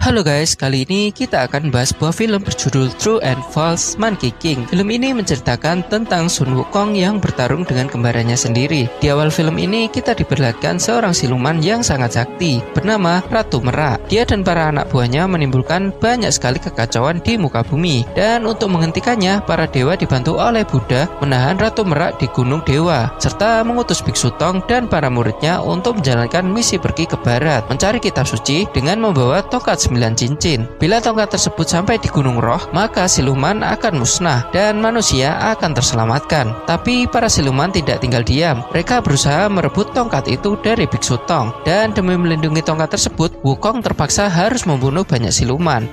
Halo guys, kali ini kita akan bahas sebuah film berjudul True and False Monkey King. Film ini menceritakan tentang Sun Wukong yang bertarung dengan kembarannya sendiri. Di awal film ini kita diperlihatkan seorang siluman yang sangat sakti bernama Ratu Merak. Dia dan para anak buahnya menimbulkan banyak sekali kekacauan di muka bumi. Dan untuk menghentikannya, para dewa dibantu oleh Buddha menahan Ratu Merak di Gunung Dewa, serta mengutus Biksu Tong dan para muridnya untuk menjalankan misi pergi ke barat, mencari kitab suci dengan membawa tongkat 9 cincin. Bila tongkat tersebut sampai di Gunung Roh, maka siluman akan musnah dan manusia akan terselamatkan. Tapi para siluman tidak tinggal diam. Mereka berusaha merebut tongkat itu dari Biksu Tong. Dan demi melindungi tongkat tersebut, Wukong terpaksa harus membunuh banyak siluman.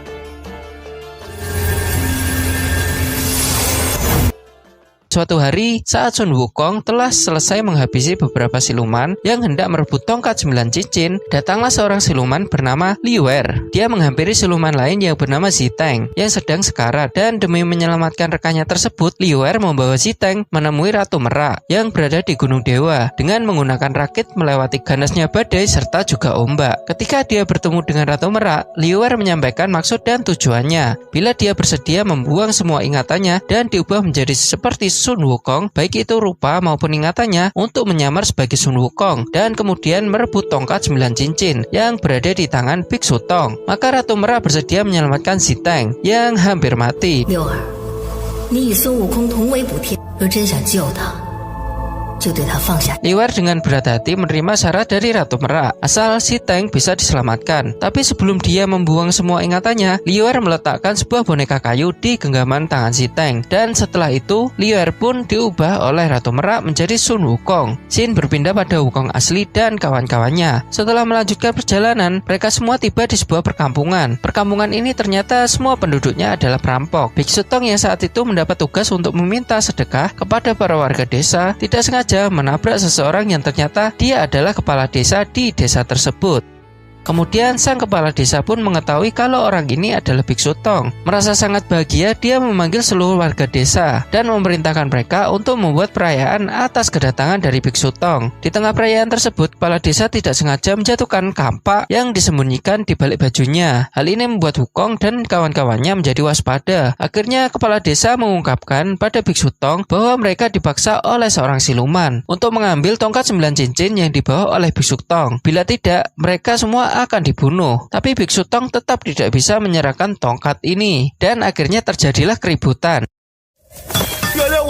Suatu hari, saat Sun Wukong telah selesai menghabisi beberapa siluman yang hendak merebut tongkat 9 cincin, datanglah seorang siluman bernama Liuer. Dia menghampiri siluman lain yang bernama Ziteng yang sedang sekarat, dan demi menyelamatkan rekannya tersebut, Liuer membawa Ziteng menemui Ratu Merak yang berada di Gunung Dewa dengan menggunakan rakit melewati ganasnya badai serta juga ombak. Ketika dia bertemu dengan Ratu Merak, Liuer menyampaikan maksud dan tujuannya. Bila dia bersedia membuang semua ingatannya dan diubah menjadi seperti Sun Wukong, baik itu rupa maupun ingatannya, untuk menyamar sebagai Sun Wukong dan kemudian merebut tongkat 9 cincin yang berada di tangan Biksu Tong, maka Ratu Merak bersedia menyelamatkan Ziteng yang hampir mati. Liuer dengan berat hati menerima syarat dari Ratu Merak, asal Ziteng bisa diselamatkan. Tapi sebelum dia membuang semua ingatannya, Liuer meletakkan sebuah boneka kayu di genggaman tangan Ziteng. Dan setelah itu, Liuer pun diubah oleh Ratu Merak menjadi Sun Wukong. Scene berpindah pada Wukong asli dan kawan-kawannya. Setelah melanjutkan perjalanan, mereka semua tiba di sebuah perkampungan. Perkampungan ini ternyata semua penduduknya adalah perampok. Biksu Tong yang saat itu mendapat tugas untuk meminta sedekah kepada para warga desa, tidak sengaja menabrak seseorang yang ternyata dia adalah kepala desa di desa tersebut. Kemudian sang kepala desa pun mengetahui kalau orang ini adalah Biksu Tong. Merasa sangat bahagia, dia memanggil seluruh warga desa dan memerintahkan mereka untuk membuat perayaan atas kedatangan dari Biksu Tong. Di tengah perayaan tersebut, kepala desa tidak sengaja menjatuhkan kampak yang disembunyikan di balik bajunya. Hal ini membuat Wukong dan kawan-kawannya menjadi waspada. Akhirnya kepala desa mengungkapkan pada Biksu Tong bahwa mereka dipaksa oleh seorang siluman untuk mengambil tongkat 9 cincin yang dibawa oleh Biksu Tong. Bila tidak, mereka semua akan dibunuh. Tapi Biksu Tong tetap tidak bisa menyerahkan tongkat ini, dan akhirnya terjadilah keributan.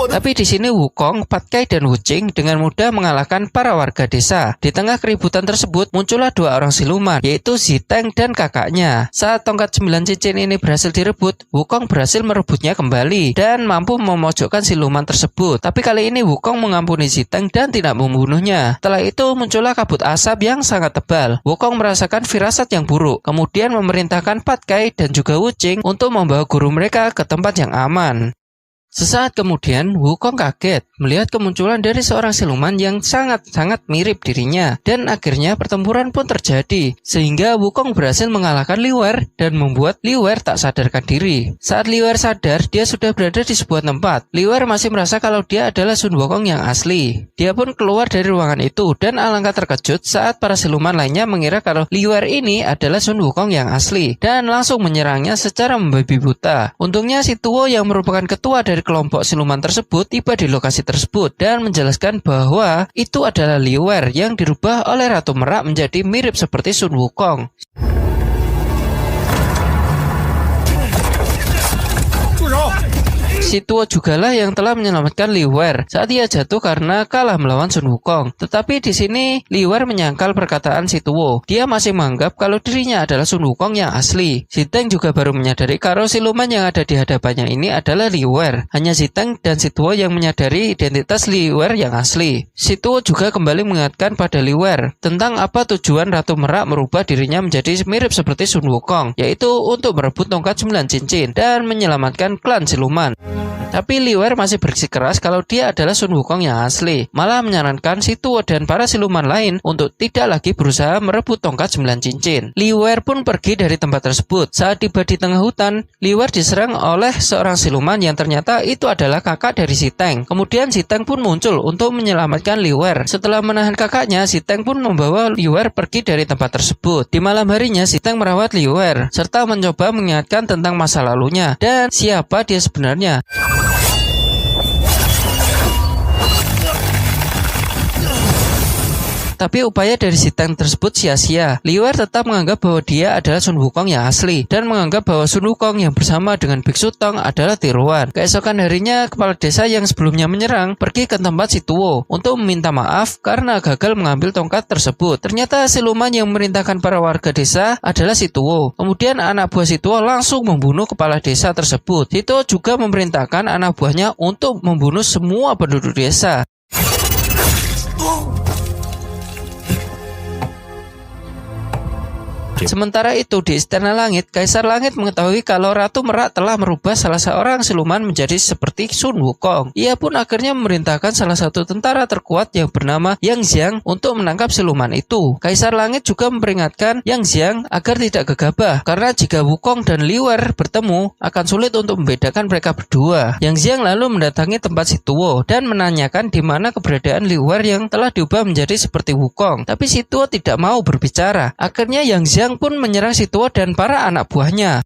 Tapi di sini Wukong, Patkai, dan Wuching dengan mudah mengalahkan para warga desa. Di tengah keributan tersebut muncullah dua orang siluman, yaitu Ziteng dan kakaknya. Saat tongkat 9 cincin ini berhasil direbut, Wukong berhasil merebutnya kembali dan mampu memojokkan siluman tersebut. Tapi kali ini Wukong mengampuni Ziteng dan tidak membunuhnya. Setelah itu muncullah kabut asap yang sangat tebal. Wukong merasakan firasat yang buruk, kemudian memerintahkan Patkai dan juga Wuching untuk membawa guru mereka ke tempat yang aman. Sesaat kemudian, Wukong kaget melihat kemunculan dari seorang siluman yang sangat-sangat mirip dirinya, dan akhirnya pertempuran pun terjadi, sehingga Wukong berhasil mengalahkan Liuer dan membuat Liuer tak sadarkan diri. Saat Liuer sadar, dia sudah berada di sebuah tempat. Liuer masih merasa kalau dia adalah Sun Wukong yang asli. Dia pun keluar dari ruangan itu dan alangkah terkejut saat para siluman lainnya mengira kalau Liuer ini adalah Sun Wukong yang asli dan langsung menyerangnya secara membabi buta. Untungnya si Tuo yang merupakan ketua dari kelompok siluman tersebut tiba di lokasi tersebut dan menjelaskan bahwa itu adalah Liuer yang dirubah oleh Ratu Merak menjadi mirip seperti Sun Wukong. Si Tuo jugalah yang telah menyelamatkan Liuer saat ia jatuh karena kalah melawan Sun Wukong. Tetapi di sini Liuer menyangkal perkataan si Tuo. Dia masih menganggap kalau dirinya adalah Sun Wukong yang asli. Ziteng juga baru menyadari kalau siluman yang ada di hadapannya ini adalah Liuer. Hanya Ziteng dan si Tuo yang menyadari identitas Liuer yang asli. Si Tuo juga kembali mengingatkan pada Liuer tentang apa tujuan Ratu Merak merubah dirinya menjadi mirip seperti Sun Wukong, yaitu untuk merebut tongkat 9 cincin dan menyelamatkan klan siluman. Tapi Liuer masih bersikeras kalau dia adalah Sun Wukong yang asli, malah menyarankan si Tuo dan para siluman lain untuk tidak lagi berusaha merebut tongkat 9 cincin. Liuer pun pergi dari tempat tersebut. Saat tiba di tengah hutan, Liuer diserang oleh seorang siluman yang ternyata itu adalah kakak dari si Teng. Kemudian si Teng pun muncul untuk menyelamatkan Liuer. Setelah menahan kakaknya, si Teng pun membawa Liuer pergi dari tempat tersebut. Di malam harinya, si Teng merawat Liuer serta mencoba mengingatkan tentang masa lalunya dan siapa dia sebenarnya. Tapi upaya dari si Teng tersebut sia-sia. Liuer tetap menganggap bahwa dia adalah Sun Wukong yang asli dan menganggap bahwa Sun Wukong yang bersama dengan Biksu Tong adalah tiruan. Keesokan harinya, kepala desa yang sebelumnya menyerang pergi ke tempat si Tuo untuk meminta maaf karena gagal mengambil tongkat tersebut. Ternyata siluman yang memerintahkan para warga desa adalah si Tuo. Kemudian anak buah si Tuo langsung membunuh kepala desa tersebut. Si Tuo juga memerintahkan anak buahnya untuk membunuh semua penduduk desa. Sementara itu di Istana Langit, Kaisar Langit mengetahui kalau Ratu Merak telah merubah salah seorang siluman menjadi seperti Sun Wukong. Ia pun akhirnya memerintahkan salah satu tentara terkuat yang bernama Yang Xiang untuk menangkap siluman itu. Kaisar Langit juga memperingatkan Yang Xiang agar tidak gegabah, karena jika Wukong dan Liuer bertemu, akan sulit untuk membedakan mereka berdua. Yang Xiang lalu mendatangi tempat si Tuo dan menanyakan di mana keberadaan Liuer yang telah diubah menjadi seperti Wukong. Tapi si Tuo tidak mau berbicara. Akhirnya Yang Xiang pun menyerang si Tuo dan para anak buahnya.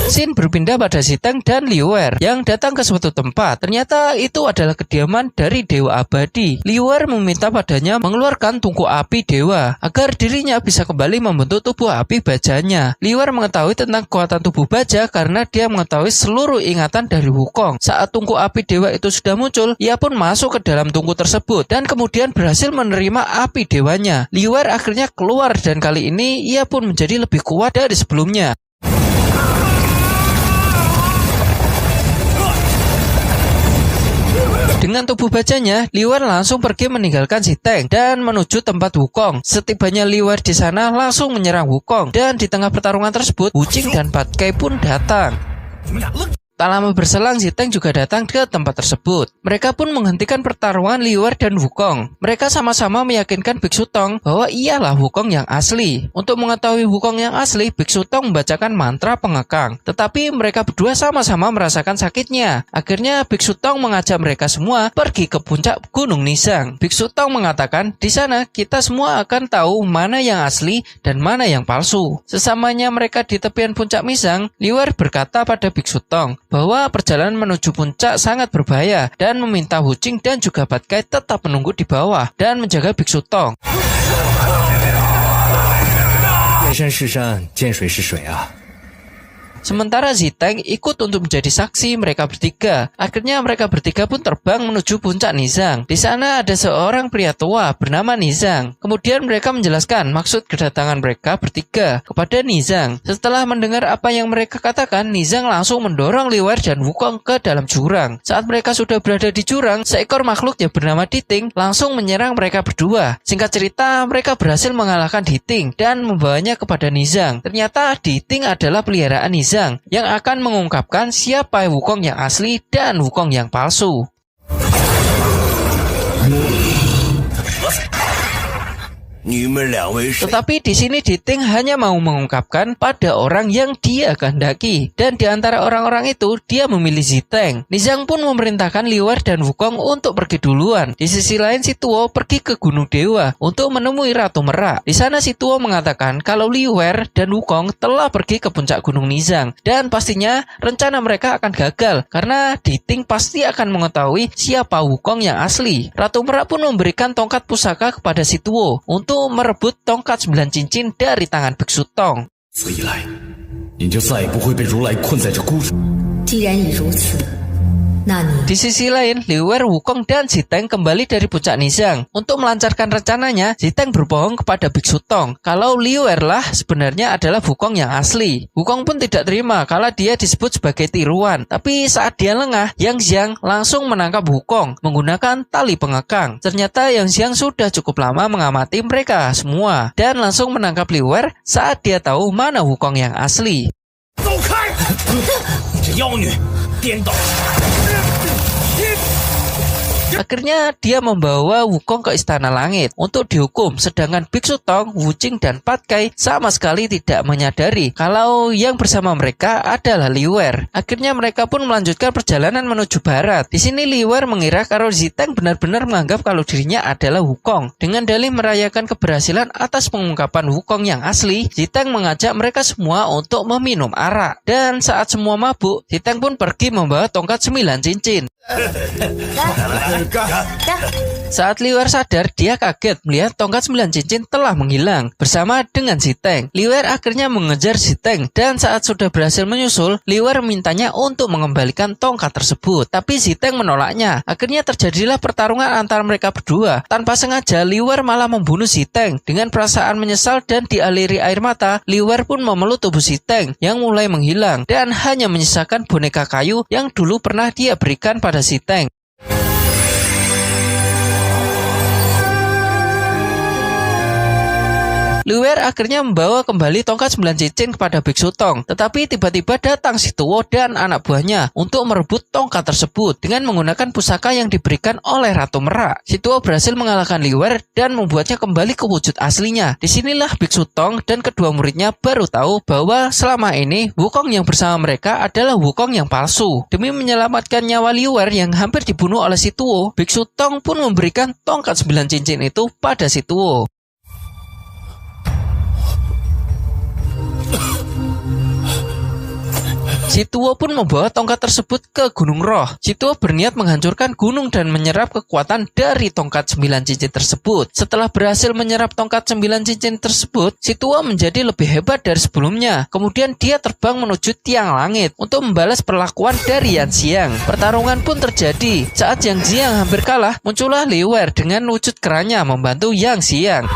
Scene berpindah pada si Teng dan Liuer yang datang ke suatu tempat. Ternyata itu adalah kediaman dari Dewa Abadi. Liuer meminta padanya mengeluarkan tungku api dewa agar dirinya bisa kembali membentuk tubuh api bajanya. Liuer mengetahui tentang kekuatan tubuh baja karena dia mengetahui seluruh ingatan dari Wukong. Saat tungku api dewa itu sudah muncul, ia pun masuk ke dalam tungku tersebut dan kemudian berhasil menerima api dewanya. Liuer akhirnya keluar dan kali ini ia pun menjadi lebih kuat dari sebelumnya. Dengan tubuh bajanya, Liuer langsung pergi meninggalkan si Teng dan menuju tempat Wukong. Setibanya Liuer di sana langsung menyerang Wukong dan di tengah pertarungan tersebut, Wu Jing dan Pat Kai pun datang. Tak lama berselang, si Teng juga datang ke tempat tersebut. Mereka pun menghentikan pertarungan Liuer dan Wukong. Mereka sama-sama meyakinkan Biksu Tong bahwa ialah Wukong yang asli. Untuk mengetahui Wukong yang asli, Biksu Tong membacakan mantra pengekang. Tetapi mereka berdua sama-sama merasakan sakitnya. Akhirnya Biksu Tong mengajak mereka semua pergi ke puncak Gunung Nisang. Biksu Tong mengatakan, di sana kita semua akan tahu mana yang asli dan mana yang palsu. Sesamanya mereka di tepian puncak Nisang, Liuer berkata pada Biksu Tong bahwa perjalanan menuju puncak sangat berbahaya dan meminta Wu Jing dan juga Pat Kai tetap menunggu di bawah dan menjaga Biksu Tong. Sementara Zi Teng ikut untuk menjadi saksi mereka bertiga. Akhirnya mereka bertiga pun terbang menuju puncak Nizang. Di sana ada seorang pria tua bernama Nizang. Kemudian mereka menjelaskan maksud kedatangan mereka bertiga kepada Nizang. Setelah mendengar apa yang mereka katakan, Nizang langsung mendorong Liuer dan Wukong ke dalam jurang. Saat mereka sudah berada di jurang, seekor makhluk yang bernama Diting langsung menyerang mereka berdua. Singkat cerita, mereka berhasil mengalahkan Diting dan membawanya kepada Nizang. Ternyata Diting adalah peliharaan Nizang yang akan mengungkapkan siapa Wukong yang asli dan Wukong yang palsu. Tetapi di sini Diting hanya mau mengungkapkan pada orang yang dia kehendaki, dan di antara orang-orang itu dia memilih Zi Teng. Nizang pun memerintahkan Liuer dan Wukong untuk pergi duluan. Di sisi lain si Tuo pergi ke Gunung Dewa untuk menemui Ratu Merak. Di sana si Tuo mengatakan kalau Liuer dan Wukong telah pergi ke puncak Gunung Nizang dan pastinya rencana mereka akan gagal karena Diting pasti akan mengetahui siapa Wukong yang asli. Ratu Merak pun memberikan tongkat pusaka kepada si Tuo untuk merebut tongkat 9 cincin dari tangan Biksu Tong. Di sisi lain, Liuer, Wukong, dan Ziteng kembali dari puncak Nizang. Untuk melancarkan rencananya, Ziteng berbohong kepada Biksu Tong kalau Liuer lah sebenarnya adalah Wukong yang asli. Wukong pun tidak terima kalau dia disebut sebagai tiruan. Tapi saat dia lengah, Yang Xiang langsung menangkap Wukong menggunakan tali pengekang. Ternyata Yang Xiang sudah cukup lama mengamati mereka semua dan langsung menangkap Liuer saat dia tahu mana Wukong yang asli. Akhirnya dia membawa Wukong ke Istana Langit untuk dihukum, sedangkan Biksu Tong, Wuqing, dan Patkai sama sekali tidak menyadari kalau yang bersama mereka adalah Liuer. Akhirnya mereka pun melanjutkan perjalanan menuju barat. Di sini Liuer mengira kalau Ziteng benar-benar menganggap kalau dirinya adalah Wukong. Dengan dalih merayakan keberhasilan atas pengungkapan Wukong yang asli, Ziteng mengajak mereka semua untuk meminum arak. Dan saat semua mabuk, Ziteng pun pergi membawa tongkat 9 cincin. Saat Liuer sadar, dia kaget melihat tongkat 9 cincin telah menghilang bersama dengan Ziteng. Liuer akhirnya mengejar Ziteng dan saat sudah berhasil menyusul, Liuer mintanya untuk mengembalikan tongkat tersebut. Tapi Ziteng menolaknya. Akhirnya terjadilah pertarungan antara mereka berdua. Tanpa sengaja, Liuer malah membunuh Ziteng. Dengan perasaan menyesal dan dialiri air mata, Liuer pun memeluk tubuh Ziteng yang mulai menghilang dan hanya menyisakan boneka kayu yang dulu pernah dia berikan pada Ziteng. Liuer akhirnya membawa kembali tongkat 9 cincin kepada Biksu Tong. Tetapi tiba-tiba datang si Tuo dan anak buahnya untuk merebut tongkat tersebut dengan menggunakan pusaka yang diberikan oleh Ratu Merak. Si Tuo berhasil mengalahkan Liuer dan membuatnya kembali ke wujud aslinya. Disinilah Biksu Tong dan kedua muridnya baru tahu bahwa selama ini Wukong yang bersama mereka adalah Wukong yang palsu. Demi menyelamatkan nyawa Liuer yang hampir dibunuh oleh si Tuo, Biksu Tong pun memberikan tongkat 9 cincin itu pada si Tuo. Si Tuo pun membawa tongkat tersebut ke Gunung Roh. Si Tuo berniat menghancurkan gunung dan menyerap kekuatan dari tongkat 9 cincin tersebut. Setelah berhasil menyerap tongkat 9 cincin tersebut, si Tuo menjadi lebih hebat dari sebelumnya. Kemudian dia terbang menuju tiang langit untuk membalas perlakuan dari Yang Xiang. Pertarungan pun terjadi. Saat Yang Xiang hampir kalah, muncullah Liuer dengan wujud kerannya membantu Yang Xiang.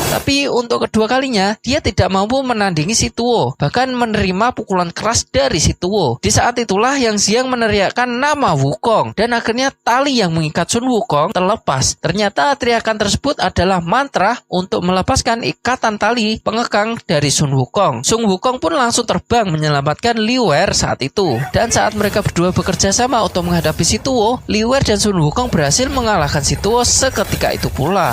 Tapi untuk kedua kalinya, dia tidak mampu menandingi si Tuo, bahkan menerima pukulan keras dari si Tuo. Di saat itulah Yang Xiang meneriakkan nama Wukong, dan akhirnya tali yang mengikat Sun Wukong terlepas. Ternyata teriakan tersebut adalah mantra untuk melepaskan ikatan tali pengekang dari Sun Wukong. Sun Wukong pun langsung terbang menyelamatkan Liuer saat itu. Dan saat mereka berdua bekerja sama untuk menghadapi si Tuo, Liuer dan Sun Wukong berhasil mengalahkan si Tuo seketika itu pula.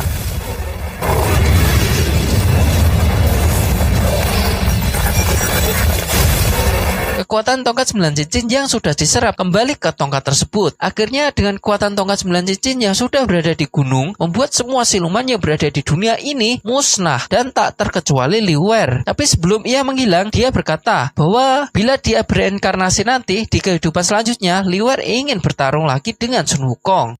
Kekuatan tongkat 9 cincin yang sudah diserap kembali ke tongkat tersebut. Akhirnya dengan kekuatan tongkat 9 cincin yang sudah berada di gunung, membuat semua siluman yang berada di dunia ini musnah dan tak terkecuali Liuer. Tapi sebelum ia menghilang, dia berkata bahwa bila dia bereinkarnasi nanti di kehidupan selanjutnya, Liuer ingin bertarung lagi dengan Sun Wukong.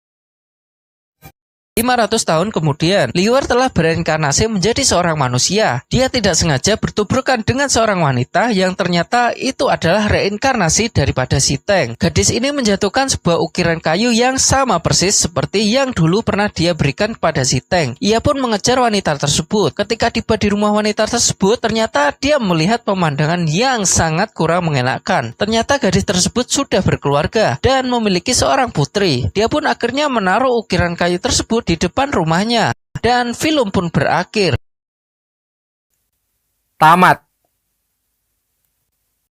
500 tahun kemudian, Liuer telah bereinkarnasi menjadi seorang manusia. Dia tidak sengaja bertubrukan dengan seorang wanita yang ternyata itu adalah reinkarnasi daripada Ziteng. Gadis ini menjatuhkan sebuah ukiran kayu yang sama persis seperti yang dulu pernah dia berikan kepada Ziteng. Ia pun mengejar wanita tersebut. Ketika tiba di rumah wanita tersebut, ternyata dia melihat pemandangan yang sangat kurang mengenakan. Ternyata gadis tersebut sudah berkeluarga dan memiliki seorang putri. Dia pun akhirnya menaruh ukiran kayu tersebut di depan rumahnya, dan film pun berakhir. Tamat.